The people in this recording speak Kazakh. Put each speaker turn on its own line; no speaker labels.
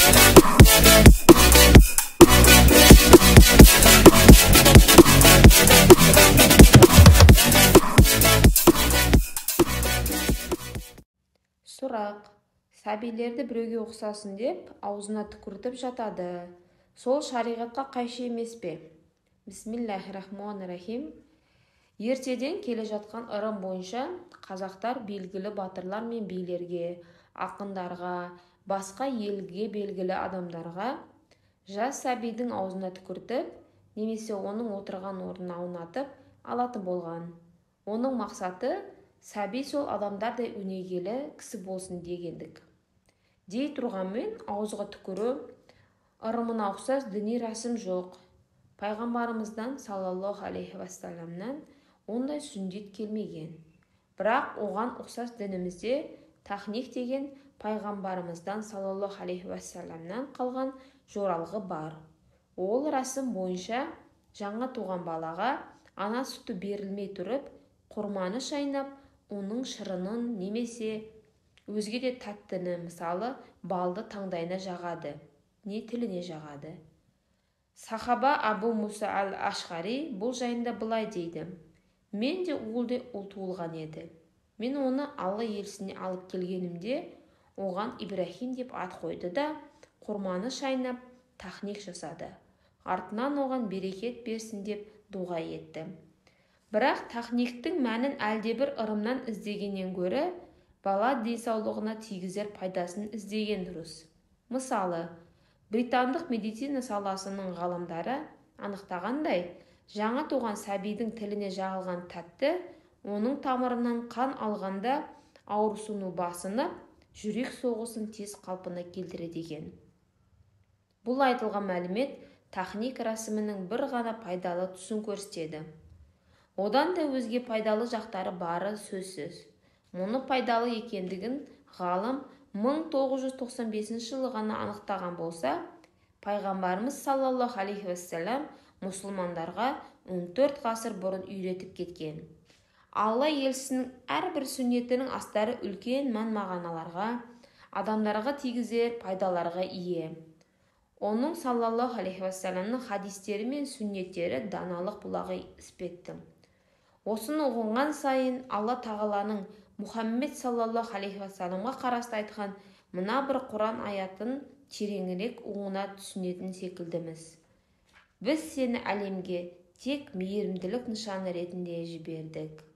Сұрақ: сәбилерді біреуге ұқсасын деп аузына түкіртіп жатады. Сол шариғатқа қайшы емес пе? Бисмиллахир-рахманир-рахим. Ертеден келе жатқан ырым бойынша қазақтар белгілі батырлар мен билерге, ақындарға, басқа елге белгілі адамдарға жас сәбидің аузына түкіртіп, немесе оның отырған орнына аунатып алатын болған. Оның мақсаты сәби сол адамдардай өнегелі кісі болсын дегендік. Дей тұрғанмен ауызға түкіру ырымына ұқсас діни рәсім жоқ. Пайғамбарымыздан саллаллаху алейхи уассаламнан ондай сүндет келмеген. Бірақ оған ұқсас дінімізде тахник деген пайғамбарымыздан саллаллаху алейхи уассаламнан қалған жоралғы бар. Ол рәсім бойынша жаңа туған балаға ана сүті берілмей тұрып, құрманы шайнап, оның шырынын немесе өзге де тәттіні, мысалы балды таңдайына жағады, не тіліне жағады. Сахаба Абу Муса аль-Ашғари бұл жайында былай дейді: мен де уылдай ұл туылған еді. Мен оны Алла елшісіне алып келгенімде, оған Ибрахим деп ат қойды да, құрманы шайнап, тахник жасады. Артынан оған берекет берсін деп дуға етті. Бірақ тахниктің мәнін әлдебір ырымнан іздегеннен гөрі, бала денсаулығына тигізер пайдасын іздеген дұрыс. Мысалы, британдық медицина саласының ғалымдары анықтағандай, жаңа туған сәбидің тіліне жағылған тәтті, оның тамырынан қан алғанда ауырсыну басынып, жүрек соғысын тез қалпына келтіреді екен. Бұл айтылған мәлімет тахник рәсімінің бір ғана пайдалы тұсын көрсетеді. Одан да өзге пайдалы жақтары бары сөзсіз. Мұны пайдалы екендігін ғалым 1995 жылы ғана анықтаған болса, пайғамбарымыз саллаллаху алейхи уассалам мұсылмандарға 14 ғасыр бұрын үйретіп кеткен. Алла елшісінің әрбір сүннетінің астары үлкен мән-мағыналарға, адамдарға тигізер пайдаларға ие. Оның саллаллаху алейхи уассаламның хадистері мен сүннеттері даналық бұлағы іспетті. Осыны ұғынған сайын Алла тағаланың Мұхаммед саллаллаху алейхи уассаламға қарасты айтқан мына бір Құран аятын тереңірек ұғына түсінетін секілдіміз. Біз сені әлемге тек мейірімділік нышаны ретінде жібердік.